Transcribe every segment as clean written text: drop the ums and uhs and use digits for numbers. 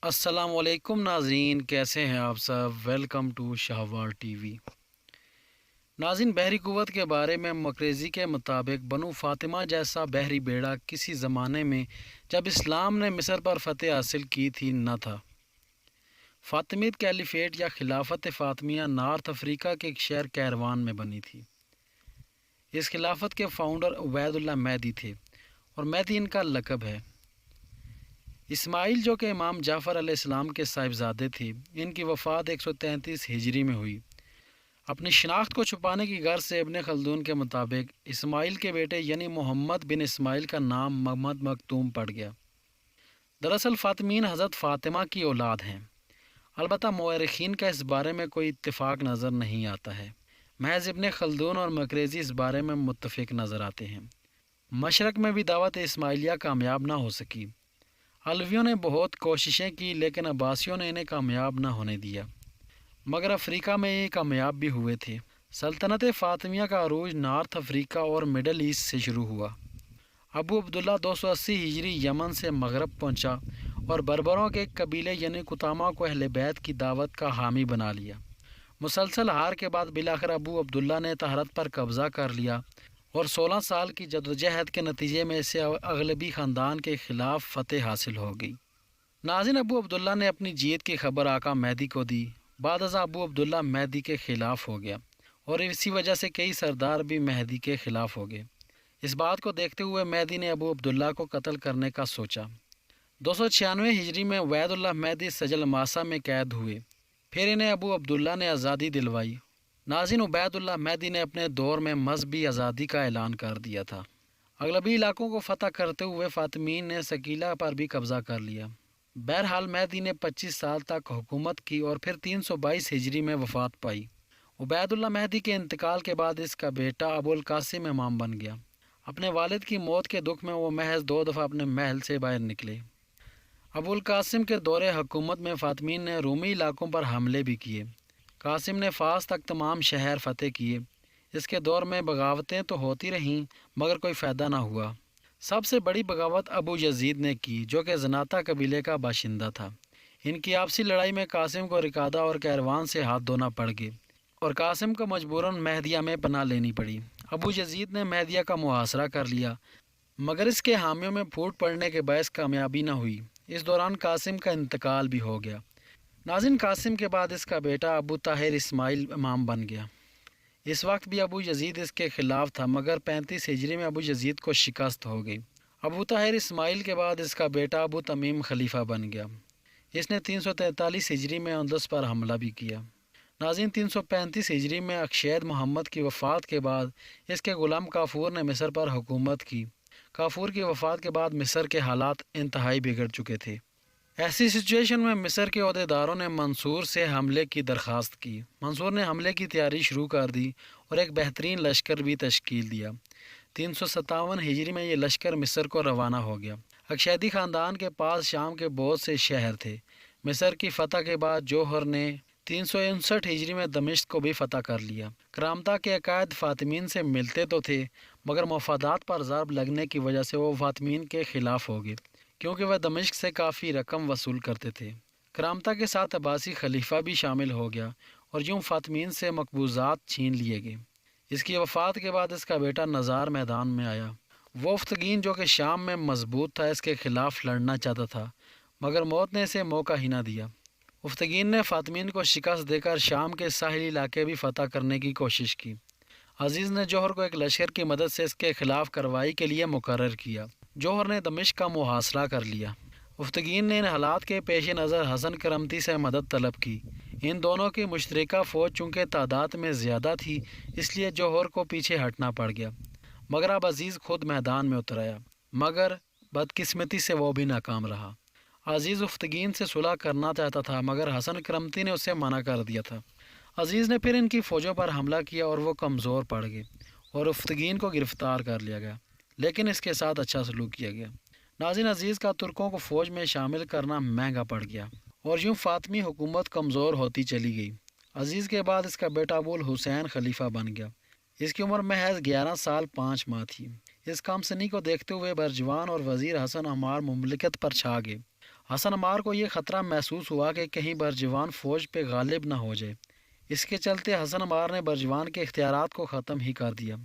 السلام علیکم ناظرین، کیسے ہیں آپ سب؟ Welcome to Shahwar TV. ناظرین، بحری قوت کے بارے میں مقریزی کے مطابق بنو فاطمہ جیسا بحری بیڑا کسی زمانے میں جب اسلام نے مصر پر فتح حاصل کی تھی نہ تھا۔ فاطمیت کیلیفیٹ یا خلافت فاطمیہ نارتھ افریقہ کے ایک شہر کیروان میں بنی تھی۔ اس خلافت کے فاؤنڈر عبید اللہ مہدی تھے اور مہدی ان کا لقب ہے۔ اسماعیل جو کہ امام جعفر علیہ السلام کے صاحبزادے تھے، ان کی وفات 133 ہجری میں ہوئی۔ اپنی شناخت کو چھپانے کی غرض سے ابن خلدون کے مطابق اسماعیل کے بیٹے یعنی محمد بن اسماعیل کا نام محمد مکتوم پڑ گیا۔ دراصل فاطمین حضرت فاطمہ کی اولاد ہیں، البتہ مورخین کا اس بارے میں کوئی اتفاق نظر نہیں آتا ہے۔ محض ابن خلدون اور مقریزی اس بارے میں متفق نظر آتے ہیں۔ مشرق میں بھی دعوت اسماعیلیہ کامیاب نہ ہو سکی۔ علویوں نے بہت کوششیں کی لیکن عباسیوں نے انہیں کامیاب نہ ہونے دیا، مگر افریقہ میں یہ کامیاب بھی ہوئے تھے۔ سلطنت فاطمیہ کا عروج نارتھ افریقہ اور مڈل ایسٹ سے شروع ہوا۔ ابو عبداللہ 280 ہجری یمن سے مغرب پہنچا اور بربروں کے ایک قبیلے یعنی کتامہ کو اہل بیت کی دعوت کا حامی بنا لیا۔ مسلسل ہار کے بعد بالآخر ابو عبداللہ نے طہرت پر قبضہ کر لیا اور 16 سال کی جدوجہد کے نتیجے میں اسے اغلبی خاندان کے خلاف فتح حاصل ہو گئی۔ ناظرین، ابو عبداللہ نے اپنی جیت کی خبر آقا مہدی کو دی۔ بعد ازاں ابو عبداللہ مہدی کے خلاف ہو گیا اور اسی وجہ سے کئی سردار بھی مہدی کے خلاف ہو گئے۔ اس بات کو دیکھتے ہوئے مہدی نے ابو عبداللہ کو قتل کرنے کا سوچا۔ 296 ہجری میں عبید اللہ مہدی سجل ماسا میں قید ہوئے، پھر انہیں ابو عبداللہ نے آزادی دلوائی۔ ناظرین، عبید اللہ مہدی نے اپنے دور میں مذہبی آزادی کا اعلان کر دیا تھا۔ اغلبی علاقوں کو فتح کرتے ہوئے فاطمین نے سکیلا پر بھی قبضہ کر لیا۔ بہرحال مہدی نے 25 سال تک حکومت کی اور پھر 322 ہجری میں وفات پائی۔ عبید اللہ مہدی کے انتقال کے بعد اس کا بیٹا ابو القاسم امام بن گیا۔ اپنے والد کی موت کے دکھ میں وہ محض 2 دفعہ اپنے محل سے باہر نکلے۔ ابو القاسم کے دور حکومت میں فاطمین نے رومی علاقوں پر حملے بھی کیے۔ قاسم نے فاس تک تمام شہر فتح کیے۔ اس کے دور میں بغاوتیں تو ہوتی رہیں مگر کوئی فائدہ نہ ہوا۔ سب سے بڑی بغاوت ابو یزید نے کی جو کہ زناتہ قبیلے کا باشندہ تھا۔ ان کی آپسی لڑائی میں قاسم کو رکادہ اور کیروان سے ہاتھ دھونا پڑ گئے اور قاسم کو مجبوراً مہدیہ میں پناہ لینی پڑی۔ ابو یزید نے مہدیہ کا محاصرہ کر لیا مگر اس کے حامیوں میں پھوٹ پڑنے کے باعث کامیابی نہ ہوئی۔ اس دوران قاسم کا انتقال بھی ہو گیا۔ ناظرین، قاسم کے بعد اس کا بیٹا ابو طاہر اسماعیل امام بن گیا۔ اس وقت بھی ابو یزید اس کے خلاف تھا مگر 35 ہجری میں ابو یزید کو شکست ہو گئی۔ ابو طاہر اسماعیل کے بعد اس کا بیٹا ابو تمیم خلیفہ بن گیا۔ اس نے 343 ہجری میں اندلس پر حملہ بھی کیا۔ ناظرین، 335 ہجری میں اکشید محمد کی وفات کے بعد اس کے غلام کافور نے مصر پر حکومت کی۔ کافور کی وفات کے بعد مصر کے حالات انتہائی بگڑ چکے تھے۔ ایسی سچویشن میں مصر کے عہدیداروں نے منصور سے حملے کی درخواست کی۔ منصور نے حملے کی تیاری شروع کر دی اور ایک بہترین لشکر بھی تشکیل دیا۔ 357 ہجری میں یہ لشکر مصر کو روانہ ہو گیا۔ اکشیدی خاندان کے پاس شام کے بہت سے شہر تھے۔ مصر کی فتح کے بعد جوہر نے 359 ہجری میں دمشق کو بھی فتح کر لیا۔ کرامتہ کے عقائد فاطمین سے ملتے تو تھے مگر مفادات پر ضرب لگنے کی وجہ سے وہ فاطمین کے خلاف ہو گئے کیونکہ وہ دمشق سے کافی رقم وصول کرتے تھے۔ کرامتہ کے ساتھ عباسی خلیفہ بھی شامل ہو گیا اور یوں فاطمین سے مقبوضات چھین لیے گئے۔ اس کی وفات کے بعد اس کا بیٹا نزار میدان میں آیا۔ وہ افتگین جو کہ شام میں مضبوط تھا اس کے خلاف لڑنا چاہتا تھا مگر موت نے اسے موقع ہی نہ دیا۔ افتگین نے فاطمین کو شکست دے کر شام کے ساحلی علاقے بھی فتح کرنے کی کوشش کی۔ عزیز نے جوہر کو ایک لشکر کی مدد سے اس کے خلاف کارروائی کے لیے مقرر کیا۔ جوہر نے دمشق کا محاصرہ کر لیا۔ افتگین نے ان حالات کے پیش نظر حسن کرمتی سے مدد طلب کی۔ ان دونوں کی مشترکہ فوج چونکہ تعداد میں زیادہ تھی اس لیے جوہر کو پیچھے ہٹنا پڑ گیا مگر اب عزیز خود میدان میں اتر آیا مگر بدقسمتی سے وہ بھی ناکام رہا۔ عزیز افتگین سے صلح کرنا چاہتا تھا مگر حسن کرمتی نے اسے منع کر دیا تھا۔ عزیز نے پھر ان کی فوجوں پر حملہ کیا اور وہ کمزور پڑ گئے اور افتگین کو گرفتار کر لیا گیا لیکن اس کے ساتھ اچھا سلوک کیا گیا۔ ناظرین، عزیز کا ترکوں کو فوج میں شامل کرنا مہنگا پڑ گیا اور یوں فاطمی حکومت کمزور ہوتی چلی گئی۔ عزیز کے بعد اس کا بیٹا ابو الحسین خلیفہ بن گیا۔ اس کی عمر محض 11 سال 5 ماہ تھی۔ اس کم سنی کو دیکھتے ہوئے برجوان اور وزیر حسن عمار مملکت پر چھا گئے حسن عمار کو یہ خطرہ محسوس ہوا کہ کہیں برجوان فوج پہ غالب نہ ہو جائے۔ اس کے چلتے حسن عمار نے برجوان کے اختیارات کو ختم ہی کر دیا۔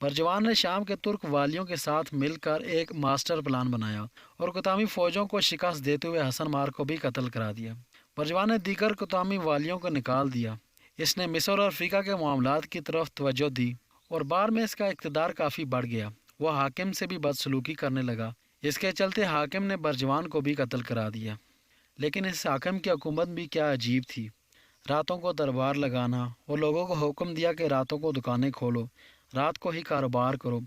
برجوان نے شام کے ترک والیوں کے ساتھ مل کر ایک ماسٹر پلان بنایا اور قطامی فوجوں کو شکست دیتے ہوئے حسن عمار کو بھی قتل کرا دیا۔ برجوان نے دیگر قطامی والیوں کو نکال دیا۔ اس نے مصر اور افریقہ کے معاملات کی طرف توجہ دی اور بعد میں اس کا اقتدار کافی بڑھ گیا۔ وہ حاکم سے بھی بدسلوکی کرنے لگا۔ اس کے چلتے حاکم نے برجوان کو بھی قتل کرا دیا۔ لیکن اس حاکم کی حکومت بھی کیا عجیب تھی۔ راتوں کو دربار لگانا اور لوگوں کو حکم دیا کہ راتوں کو دکانیں کھولو، رات کو ہی کاروبار کرو۔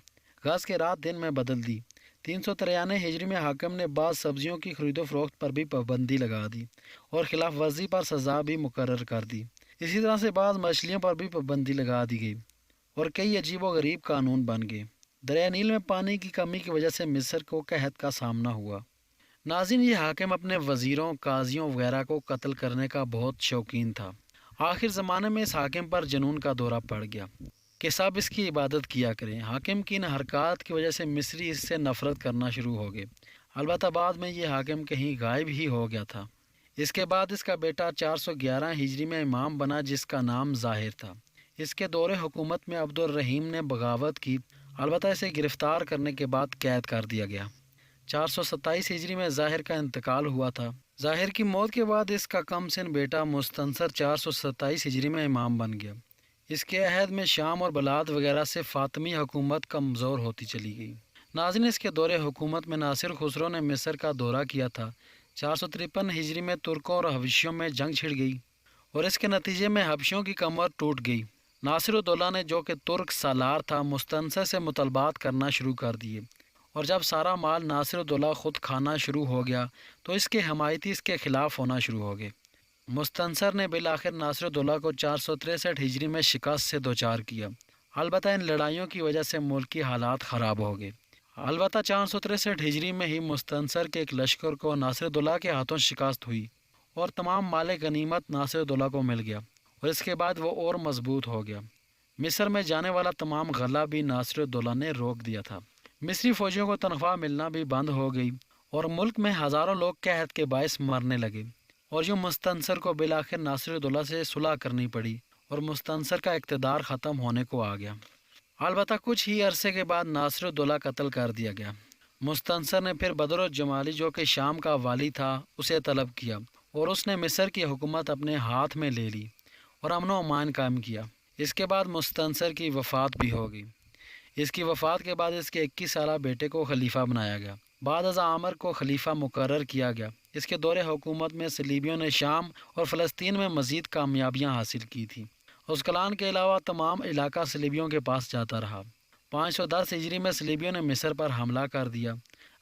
غز کے رات دن میں بدل دی۔ 393 ہجری میں حاکم نے بعض سبزیوں کی خرید و فروخت پر بھی پابندی لگا دی اور خلاف ورزی پر سزا بھی مقرر کر دی۔ اسی طرح سے بعض مچھلیوں پر بھی پابندی لگا دی گئی اور کئی عجیب و غریب قانون بن گئے۔ دریائے نیل میں پانی کی کمی کی وجہ سے مصر کو قحط کا سامنا ہوا۔ ناظرین، یہ حاکم اپنے وزیروں، قاضیوں وغیرہ کو قتل کرنے کا بہت شوقین تھا۔ آخر زمانے میں اس حاکم پر جنون کا دورہ پڑ گیا کہ سب اس کی عبادت کیا کریں۔ حاکم کی ان حرکات کی وجہ سے مصری اس سے نفرت کرنا شروع ہو گئے۔ البتہ بعد میں یہ حاکم کہیں غائب ہی ہو گیا تھا۔ اس کے بعد اس کا بیٹا 411 ہجری میں امام بنا جس کا نام ظاہر تھا۔ اس کے دور حکومت میں عبد الرحیم نے بغاوت کی، البتہ اسے گرفتار کرنے کے بعد قید کر دیا گیا۔ 427 ہجری میں ظاہر کا انتقال ہوا تھا۔ ظاہر کی موت کے بعد اس کا کم سن بیٹا مستنصر 427 ہجری میں امام بن گیا۔ اس کے عہد میں شام اور بلاد وغیرہ سے فاطمی حکومت کمزور ہوتی چلی گئی۔ ناظرین، اس کے دور حکومت میں ناصر خسرو نے مصر کا دورہ کیا تھا۔ 453 ہجری میں ترکوں اور حبشیوں میں جنگ چھڑ گئی اور اس کے نتیجے میں حبشیوں کی کمر ٹوٹ گئی۔ ناصر الدولہ نے، جو کہ ترک سالار تھا، مستنصر سے مطالبات کرنا شروع کر دیے اور جب سارا مال ناصر الدولہ خود کھانا شروع ہو گیا تو اس کے حمایتی اس کے خلاف ہونا شروع ہو گئے۔ مستنصر نے بالآخر ناصر الدولہ کو 463 ہجری میں شکست سے دوچار کیا۔ البتہ ان لڑائیوں کی وجہ سے ملکی حالات خراب ہو گئے۔ البتہ 463 ہجری میں ہی مستنصر کے ایک لشکر کو ناصر الدولہ کے ہاتھوں شکست ہوئی اور تمام مال غنیمت ناصر الدولہ کو مل گیا اور اس کے بعد وہ اور مضبوط ہو گیا۔ مصر میں جانے والا تمام غلہ بھی ناصر الدولہ نے روک دیا تھا۔ مصری فوجیوں کو تنخواہ ملنا بھی بند ہو گئی اور ملک میں ہزاروں لوگ قحط کے باعث مرنے لگے اور یوں مستنصر کو بالآخر ناصر الدولہ سے صلح کرنی پڑی اور مستنصر کا اقتدار ختم ہونے کو آ گیا۔ البتہ کچھ ہی عرصے کے بعد ناصر الدولہ قتل کر دیا گیا۔ مستنصر نے پھر بدر الجمالی، جو کہ شام کا والی تھا، اسے طلب کیا اور اس نے مصر کی حکومت اپنے ہاتھ میں لے لی اور امن و امان قائم کیا۔ اس کے بعد مستنصر کی وفات بھی ہو گئی۔ اس کی وفات کے بعد اس کے 21 سالہ بیٹے کو خلیفہ بنایا گیا۔ بعد ازاں عامر کو خلیفہ مقرر کیا گیا۔ اس کے دور حکومت میں صلیبیوں نے شام اور فلسطین میں مزید کامیابیاں حاصل کی تھیں۔ اسکلان کے علاوہ تمام علاقہ صلیبیوں کے پاس جاتا رہا۔ 510 ہجری میں صلیبیوں نے مصر پر حملہ کر دیا۔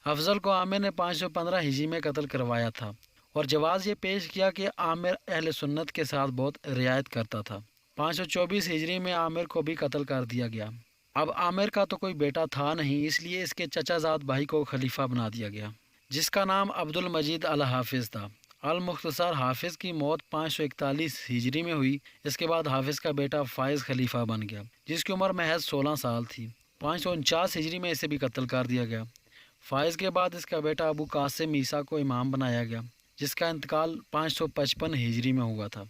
افضل کو عامر نے 515 ہجری میں قتل کروایا تھا اور جواز یہ پیش کیا کہ عامر اہل سنت کے ساتھ بہت رعایت کرتا تھا۔ 524 ہجری میں عامر کو بھی قتل کر دیا گیا۔ اب عامر کا تو کوئی بیٹا تھا نہیں، اس لیے اس کے چچا زاد بھائی کو خلیفہ بنا دیا گیا، جس کا نام عبد المجید الحافظ تھا۔ المختصر حافظ کی موت 541 ہجری میں ہوئی۔ اس کے بعد حافظ کا بیٹا فائز خلیفہ بن گیا، جس کی عمر محض 16 سال تھی۔ 549 ہجری میں اسے بھی قتل کر دیا گیا۔ فائز کے بعد اس کا بیٹا ابو قاسم عیسیٰ کو امام بنایا گیا، جس کا انتقال 555 ہجری میں ہوا تھا۔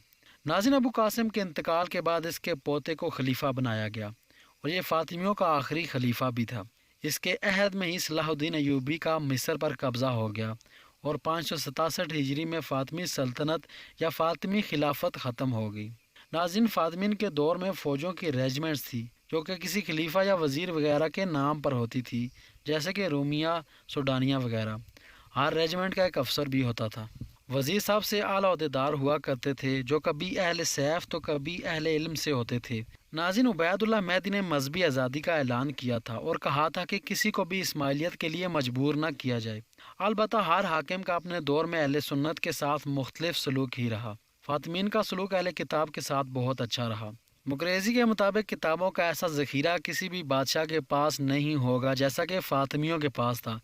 ناظرین، ابو قاسم کے انتقال کے بعد اس کے پوتے کو خلیفہ بنایا گیا اور یہ فاطمیوں کا آخری خلیفہ بھی تھا۔ اس کے عہد میں ہی صلاح الدین ایوبی کا مصر پر قبضہ ہو گیا اور 567 ہجری میں فاطمی سلطنت یا فاطمی خلافت ختم ہو گئی۔ ناظرین، فاطمین کے دور میں فوجوں کی ریجمنٹس تھی جو کہ کسی خلیفہ یا وزیر وغیرہ کے نام پر ہوتی تھی، جیسے کہ رومیہ، سوڈانیہ وغیرہ۔ ہر ریجمنٹ کا ایک افسر بھی ہوتا تھا۔ وزیر صاحب سے اعلیٰ عہدیدار ہوا کرتے تھے جو کبھی اہل سیف تو کبھی اہل علم سے ہوتے تھے۔ ناظرین، عبید اللہ مہدی نے مذہبی آزادی کا اعلان کیا تھا اور کہا تھا کہ کسی کو بھی اسماعیلیت کے لیے مجبور نہ کیا جائے۔ البتہ ہر حاکم کا اپنے دور میں اہل سنت کے ساتھ مختلف سلوک ہی رہا۔ فاطمین کا سلوک اہل کتاب کے ساتھ بہت اچھا رہا۔ مقریزی کے مطابق کتابوں کا ایسا ذخیرہ کسی بھی بادشاہ کے پاس نہیں ہوگا جیسا کہ فاطمیوں کے پاس تھا،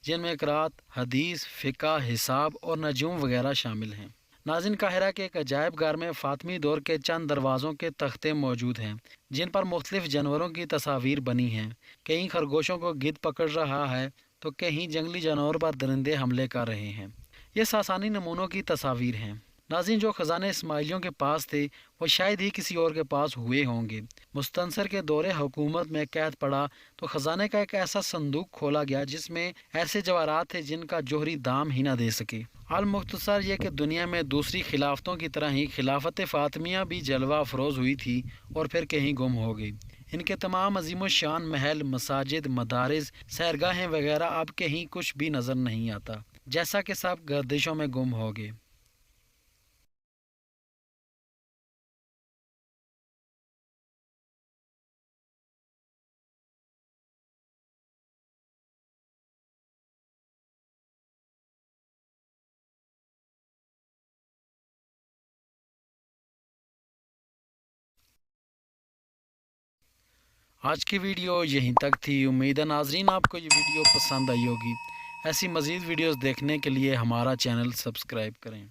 جن میں قرات، حدیث، فقہ، حساب اور نجوم وغیرہ شامل ہیں۔ ناظرین، قاہرہ کے ایک عجائب گھر میں فاطمی دور کے چند دروازوں کے تختے موجود ہیں جن پر مختلف جانوروں کی تصاویر بنی ہیں۔ کہیں خرگوشوں کو گدھ پکڑ رہا ہے تو کہیں جنگلی جانور پر درندے حملے کر رہے ہیں۔ یہ ساسانی نمونوں کی تصاویر ہیں۔ ناظرین، جو خزانے اسماعیلیوں کے پاس تھے وہ شاید ہی کسی اور کے پاس ہوئے ہوں گے۔ مستنصر کے دور حکومت میں قحط پڑا تو خزانے کا ایک ایسا صندوق کھولا گیا جس میں ایسے جواہرات تھے جن کا جوہری دام ہی نہ دے سکے۔ المختصر یہ کہ دنیا میں دوسری خلافتوں کی طرح ہی خلافت فاطمیہ بھی جلوہ افروز ہوئی تھی اور پھر کہیں گم ہو گئی۔ ان کے تمام عظیم الشان محل، مساجد، مدارس، سیرگاہیں وغیرہ اب کہیں کچھ بھی نظر نہیں آتا، جیسا کہ سب گردشوں میں گم ہو گئے۔ آج کی ویڈیو یہیں تک تھی۔ امید ہے ناظرین آپ کو یہ ویڈیو پسند آئی ہوگی۔ ایسی مزید ویڈیوز دیکھنے کے لیے ہمارا چینل سبسکرائب کریں۔